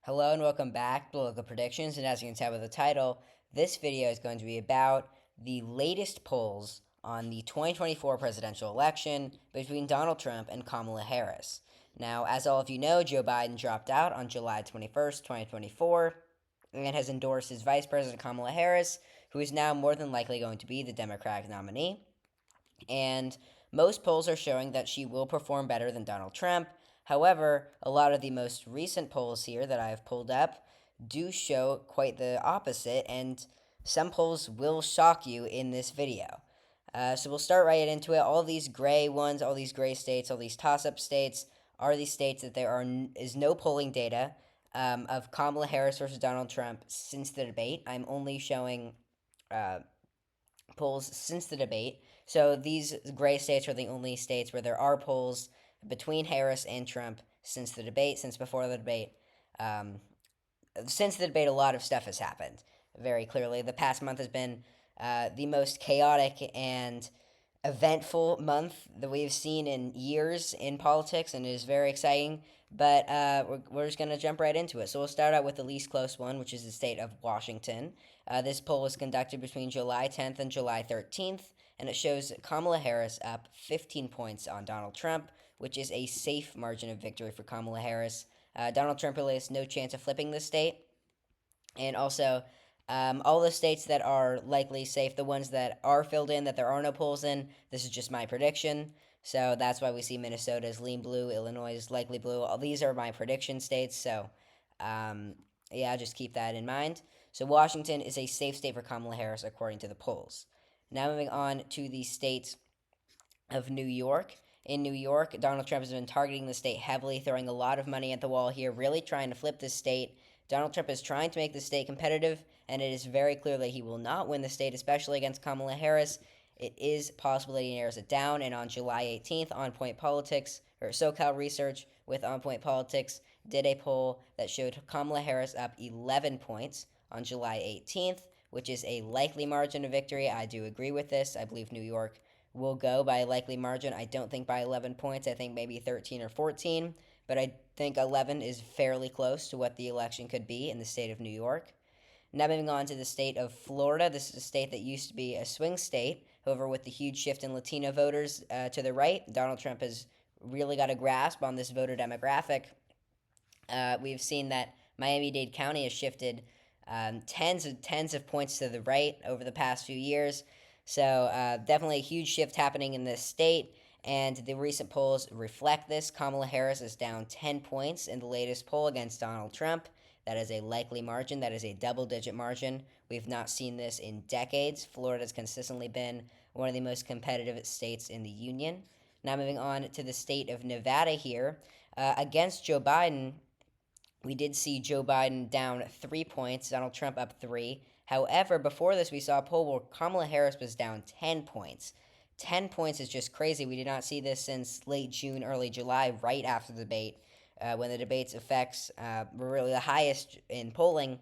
Hello and welcome back to Local Predictions, and as you can tell by the title, this video is going to be about the latest polls on the 2024 presidential election between Donald Trump and Kamala Harris. Now, as all of you know, Joe Biden dropped out on July 21st, 2024, and has endorsed his Vice President Kamala Harris, who is now more than likely going to be the Democratic nominee. And most polls are showing that she will perform better than Donald Trump. However, a lot of the most recent polls here that I have pulled up do show quite the opposite, and some polls will shock you in this video. So we'll start right into it. All these gray ones, all these gray states, all these toss-up states are these states that is no polling data of Kamala Harris versus Donald Trump since the debate. I'm only showing uh, polls since the debate. So these gray states are the only states where there are polls between Harris and Trump since the debate, since before the debate. Um, since the debate, a lot of stuff has happened very clearly. The past month has been the most chaotic and eventful month that we've seen in years in politics, and it is very exciting. But we're just going to jump right into it. So we'll start out with the least close one, which is the state of Washington. This poll was conducted between July 10th and July 13th, and it shows Kamala Harris up 15 points on Donald Trump, which is a safe margin of victory for Kamala Harris. Donald Trump really has no chance of flipping this state. And also, all the states that are likely safe, the ones that are filled in, that there are no polls in, this is just my prediction. So that's why we see Minnesota is lean blue, Illinois is likely blue. All these are my prediction states. So, yeah, just keep that in mind. So Washington is a safe state for Kamala Harris according to the polls. Now moving on to the state of New York. In New York, Donald Trump has been targeting the state heavily, throwing a lot of money at the wall here, really trying to flip this state. Donald Trump is trying to make the state competitive, and it is very clear that he will not win the state, especially against Kamala Harris. It is possible that he narrows it down, and on July 18th, On Point Politics, or SoCal Research with On Point Politics, did a poll that showed Kamala Harris up 11 points on July 18th, which is a likely margin of victory. I do agree with this. I believe New York will go by a likely margin. I don't think by 11 points. I think maybe 13 or 14, but I think 11 is fairly close to what the election could be in the state of New York. Now moving on to the state of Florida. This is a state that used to be a swing state. However, with the huge shift in Latino voters to the right, Donald Trump has really got a grasp on this voter demographic. We've seen that Miami-Dade County has shifted tens of points to the right over the past few years. So definitely a huge shift happening in this state, and the recent polls reflect this. Kamala Harris is down 10 points in the latest poll against Donald Trump. That is a likely margin. That is a double-digit margin. We've not seen this in decades. Florida has consistently been one of the most competitive states in the union. Now moving on to the state of Nevada here. Against Joe Biden, we did see Joe Biden down 3 points, Donald Trump up 3. However, before this, we saw a poll where Kamala Harris was down 10 points. 10 points is just crazy. We did not see this since late June, early July, right after the debate, when the debate's effects were really the highest in polling.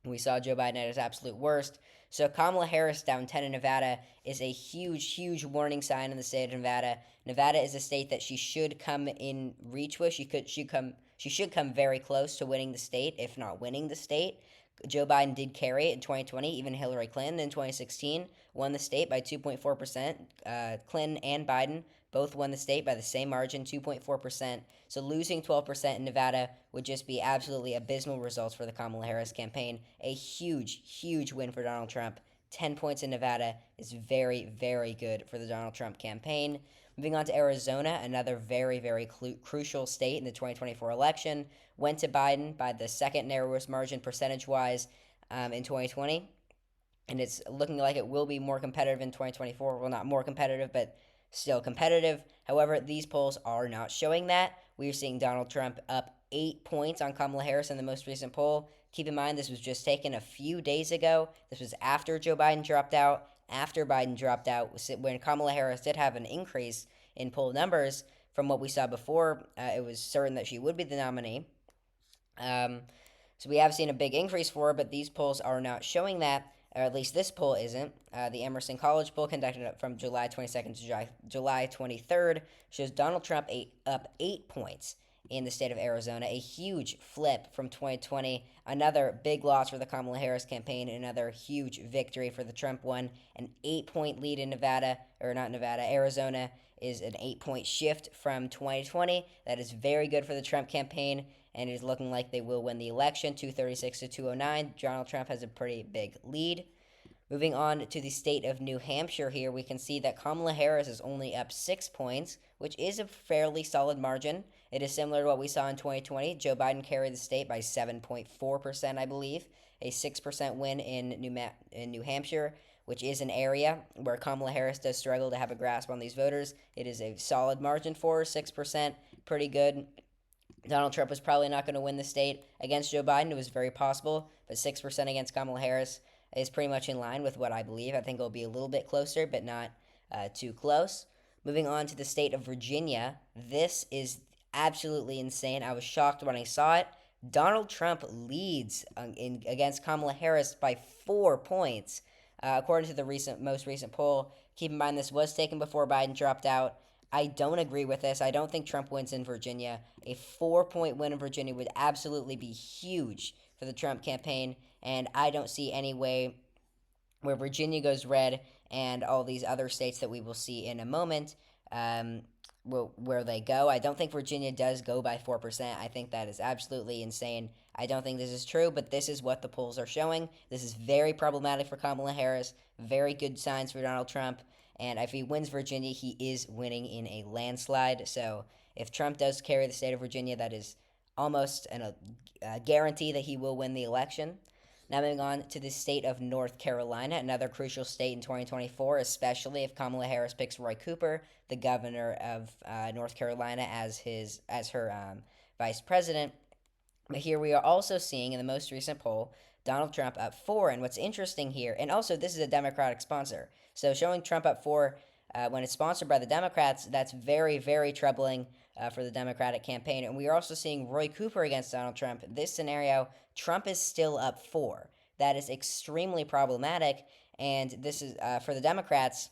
We saw Joe Biden at his absolute worst. So Kamala Harris down 10 in Nevada is a huge, huge warning sign in the state of Nevada. Nevada is a state that she should come in reach with. She should come very close to winning the state, if not winning the state. Joe Biden did carry it in 2020. Even Hillary Clinton in 2016 won the state by 2.4%. Clinton and Biden both won the state by the same margin, 2.4%. So losing 12% in Nevada would just be absolutely abysmal results for the Kamala Harris campaign. A huge, huge win for Donald Trump. 10 points in Nevada is very, very good for the Donald Trump campaign. Moving on to Arizona, another very, very crucial state in the 2024 election, went to Biden by the second narrowest margin percentage-wise in 2020. And it's looking like it will be more competitive in 2024. Well, not more competitive, but still competitive. However, these polls are not showing that. We are seeing Donald Trump up 8 points on Kamala Harris in the most recent poll. Keep in mind, this was just taken a few days ago. This was after Joe Biden dropped out. After Biden dropped out, when Kamala Harris did have an increase in poll numbers from what we saw before, it was certain that she would be the nominee. So we have seen a big increase for her, but these polls are not showing that, or at least this poll isn't. The Emerson College poll conducted from July 22nd to July 23rd shows Donald Trump up 8 points. in the state of Arizona, a huge flip from 2020, another big loss for the Kamala Harris campaign, another huge victory for the Trump one, an 8-point lead in Nevada, or not Nevada, Arizona is an 8-point shift from 2020. That is very good for the Trump campaign, and it is looking like they will win the election, 236 to 209. Donald Trump has a pretty big lead. Moving on to the state of New Hampshire here, we can see that Kamala Harris is only up 6 points, which is a fairly solid margin. It is similar to what we saw in 2020. Joe Biden carried the state by 7.4%, I believe, a 6% win in New Hampshire, which is an area where Kamala Harris does struggle to have a grasp on these voters. It is a solid margin for her, 6%, pretty good. Donald Trump was probably not going to win the state against Joe Biden. It was very possible, but 6% against Kamala Harris is pretty much in line with what I believe. I think it'll be a little bit closer, but not too close. Moving on to the state of Virginia, this is absolutely insane. I was shocked when I saw it. Donald Trump leads against Kamala Harris by 4 points, according to the most recent poll. Keep in mind, this was taken before Biden dropped out. I don't agree with this. I don't think Trump wins in Virginia. A 4-point win in Virginia would absolutely be huge for the Trump campaign, and I don't see any way where Virginia goes red and all these other states that we will see in a moment where they go. I don't think Virginia does go by 4%. I think that is absolutely insane. I don't think this is true, but this is what the polls are showing. This is very problematic for Kamala Harris, very good signs for Donald Trump, and if he wins Virginia, he is winning in a landslide. So if Trump does carry the state of Virginia, that is almost a guarantee that he will win the election. Now moving on to the state of North Carolina, another crucial state in 2024, especially if Kamala Harris picks Roy Cooper, the governor of North Carolina, as her vice president. But here we are also seeing in the most recent poll, Donald Trump up 4. And what's interesting here, and also this is a Democratic sponsor, so showing Trump up 4 when it's sponsored by the Democrats, that's very, very troubling for the Democratic campaign. And we are also seeing Roy Cooper against Donald Trump. This scenario, Trump is still up 4. That is extremely problematic, and this is for the Democrats.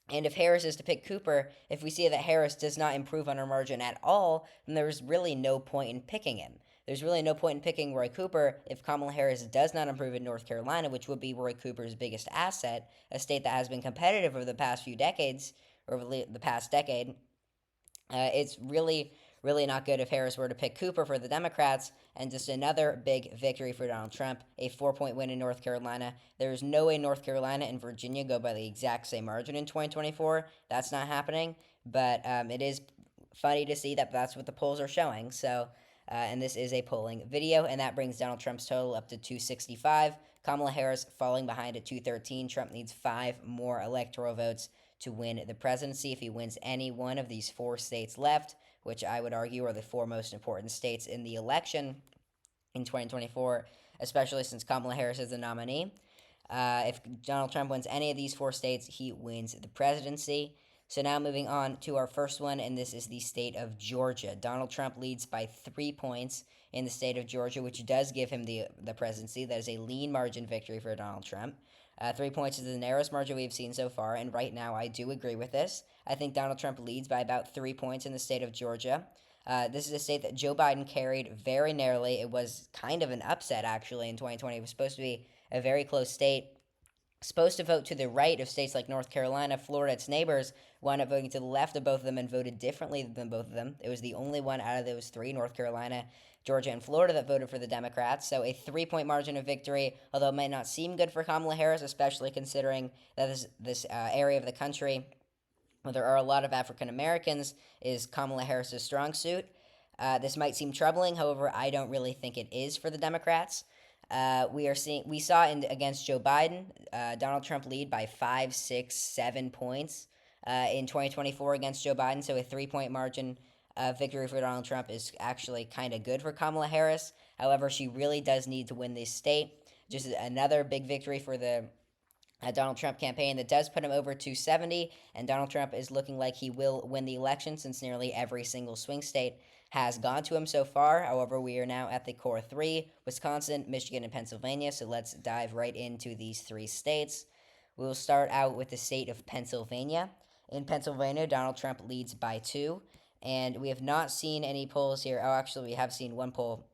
And if Harris is to pick Cooper, if we see that Harris does not improve on her margin at all, then there's really no point in picking him. There's really no point in picking Roy Cooper if Kamala Harris does not improve in North Carolina, which would be Roy Cooper's biggest asset, a state that has been competitive over the past few decades, or over the past decade. It's really, really not good if Harris were to pick Cooper for the Democrats, and just another big victory for Donald Trump, a 4-point win in North Carolina. There is no way North Carolina and Virginia go by the exact same margin in 2024. That's not happening, but it is funny to see that that's what the polls are showing. So, and this is a polling video, and that brings Donald Trump's total up to 265. Kamala Harris falling behind at 213. Trump needs 5 more electoral votes to win the presidency. If he wins any one of these 4 states left, which I would argue are the 4 most important states in the election in 2024, especially since Kamala Harris is the nominee. If Donald Trump wins any of these 4 states, he wins the presidency. So now moving on to our first one, and this is the state of Georgia. Donald Trump leads by 3 points in the state of Georgia, which does give him the presidency. That is a lean margin victory for Donald Trump. 3 points is the narrowest margin we've seen so far, and right now I do agree with this. I think Donald Trump leads by about 3 points in the state of Georgia. This is a state that Joe Biden carried very narrowly. It was kind of an upset, actually, in 2020. It was supposed to be a very close state. Supposed to vote to the right of states like North Carolina, Florida, its neighbors, wound up voting to the left of both of them and voted differently than both of them. It was the only one out of those 3, North Carolina, Georgia, and Florida, that voted for the Democrats. So a 3-point margin of victory, although it might not seem good for Kamala Harris, especially considering that this area of the country where there are a lot of African Americans is Kamala Harris's strong suit. This might seem troubling, however, I don't really think it is for the Democrats. We saw against Joe Biden, Donald Trump lead by 5, 6, 7 points in 2024 against Joe Biden. So a 3-point margin victory for Donald Trump is actually kind of good for Kamala Harris. However, she really does need to win this state. Just another big victory for the Donald Trump campaign that does put him over 270, and Donald Trump is looking like he will win the election since nearly every single swing state has gone to him so far. However, we are now at the core 3, Wisconsin, Michigan, and Pennsylvania, so let's dive right into these 3 states. We'll start out with the state of Pennsylvania. In Pennsylvania, Donald Trump leads by 2. and we have not seen any polls here. Oh, actually, we have seen one poll.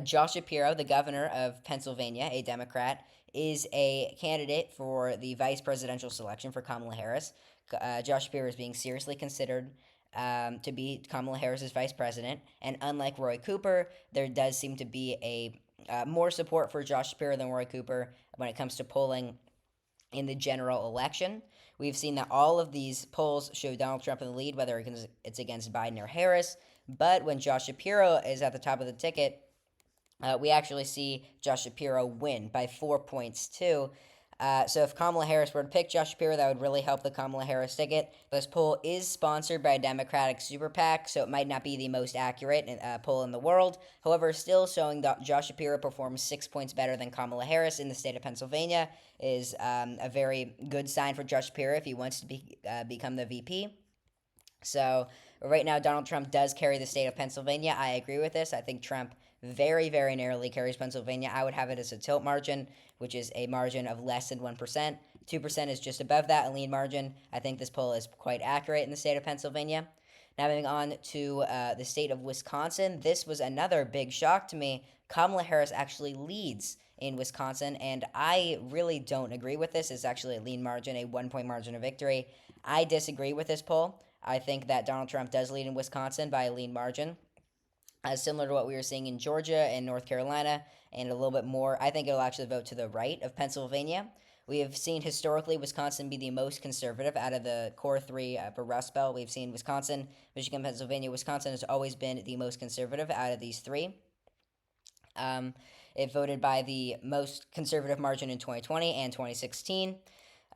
Josh Shapiro, the governor of Pennsylvania, a Democrat, is a candidate for the vice presidential selection for Kamala Harris. Josh Shapiro is being seriously considered to be Kamala Harris's vice president, and unlike Roy Cooper, there does seem to be a more support for Josh Shapiro than Roy Cooper when it comes to polling in the general election. We've seen that all of these polls show Donald Trump in the lead, whether it's against Biden or Harris. But when Josh Shapiro is at the top of the ticket, we actually see Josh Shapiro win by 4 points too. So if Kamala Harris were to pick Josh Shapiro, that would really help the Kamala Harris ticket. This poll is sponsored by a Democratic super PAC, so it might not be the most accurate poll in the world. However, still showing that Josh Shapiro performs 6 points better than Kamala Harris in the state of Pennsylvania is a very good sign for Josh Shapiro if he wants to become the VP. So right now, Donald Trump does carry the state of Pennsylvania. I agree with this. I think Trump very, very narrowly carries Pennsylvania. I would have it as a tilt margin, which is a margin of less than 1%. 2% is just above that, a lean margin. I think this poll is quite accurate in the state of Pennsylvania. Now moving on to the state of Wisconsin. This was another big shock to me. Kamala Harris actually leads in Wisconsin, and I really don't agree with this. It's actually a lean margin, a 1-point margin of victory. I disagree with this poll. I think that Donald Trump does lead in Wisconsin by a lean margin, similar to what we were seeing in Georgia and North Carolina, and a little bit more. I think it'll actually vote to the right of Pennsylvania. We have seen historically Wisconsin be the most conservative out of the core three for Rust Belt. We've seen Wisconsin, Michigan, Pennsylvania. Wisconsin has always been the most conservative out of these three. It voted by the most conservative margin in 2020 and 2016.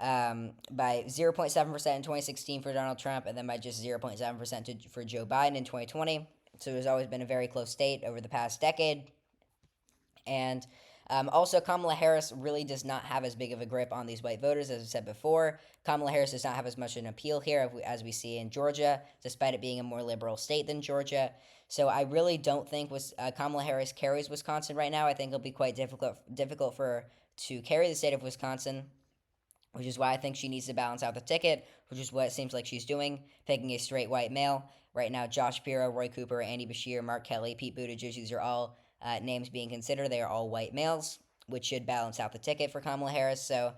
By 0.7% in 2016 for Donald Trump, and then by just 0.7% for Joe Biden in 2020. So it has always been a very close state over the past decade. And also, Kamala Harris really does not have as big of a grip on these white voters, as I said before. Kamala Harris does not have as much an appeal here as we see in Georgia, despite it being a more liberal state than Georgia. So I really don't think Kamala Harris carries Wisconsin right now. I think it'll be quite difficult for her to carry the state of Wisconsin, which is why I think she needs to balance out the ticket, which is what it seems like she's doing, picking a straight white male. Right now, Josh Shapiro, Roy Cooper, Andy Beshear, Mark Kelly, Pete Buttigieg, these are all names being considered. They are all white males, which should balance out the ticket for Kamala Harris. So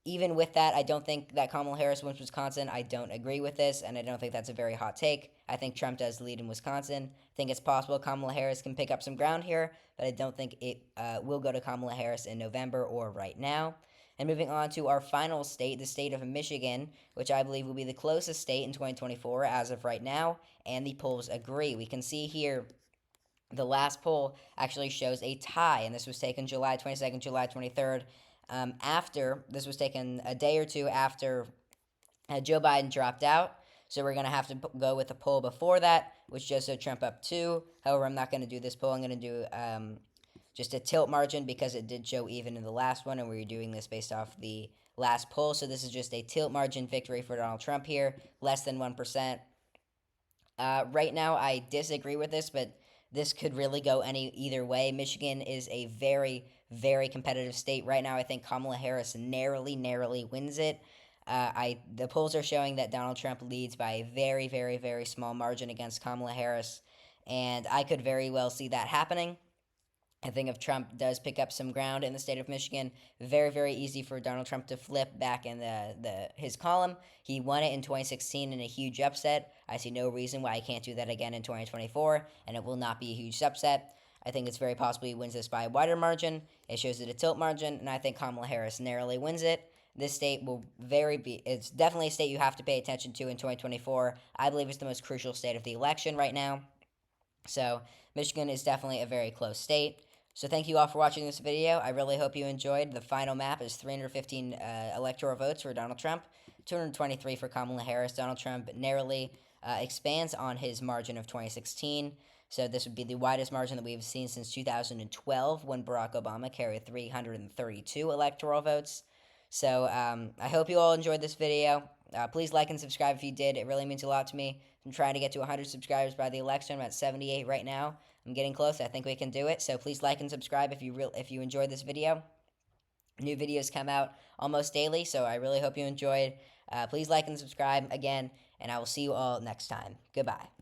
even with that, I don't think that Kamala Harris wins Wisconsin. I don't agree with this, and I don't think that's a very hot take. I think Trump does lead in Wisconsin. I think it's possible Kamala Harris can pick up some ground here, but I don't think it will go to Kamala Harris in November or right now. And moving on to our final state, the state of Michigan, which I believe will be the closest state in 2024 as of right now, and the polls agree. We can see here the last poll actually shows a tie, and this was taken July 22nd, July 23rd. This was taken a day or two after Joe Biden dropped out. So we're going to have to go with the poll before that, which just showed Trump up 2. However, I'm not going to do this poll. I'm going to do just a tilt margin because it did show even in the last one, and we were doing this based off the last poll. So this is just a tilt margin victory for Donald Trump here, less than 1%. Right now, I disagree with this, but this could really go either way. Michigan is a very, very competitive state. Right now, I think Kamala Harris narrowly wins it. The polls are showing that Donald Trump leads by a very, very, very small margin against Kamala Harris, and I could very well see that happening. I think if Trump does pick up some ground in the state of Michigan, very, very easy for Donald Trump to flip back in his column. He won it in 2016 in a huge upset. I see no reason why he can't do that again in 2024, and it will not be a huge upset. I think it's very possible he wins this by a wider margin. It shows it a tilt margin, and I think Kamala Harris narrowly wins it. This state will it's definitely a state you have to pay attention to in 2024. I believe it's the most crucial state of the election right now. So Michigan is definitely a very close state. So thank you all for watching this video. I really hope you enjoyed. The final map is 315 electoral votes for Donald Trump, 223 for Kamala Harris. Donald Trump narrowly expands on his margin of 2016. So this would be the widest margin that we've seen since 2012 when Barack Obama carried 332 electoral votes. So I hope you all enjoyed this video. Please like and subscribe if you did. It really means a lot to me. I'm trying to get to 100 subscribers by the election. I'm at 78 right now. I'm getting close. I think we can do it. So please like and subscribe if you enjoyed this video. New videos come out almost daily, so I really hope you enjoyed. Please like and subscribe again, and I will see you all next time. Goodbye.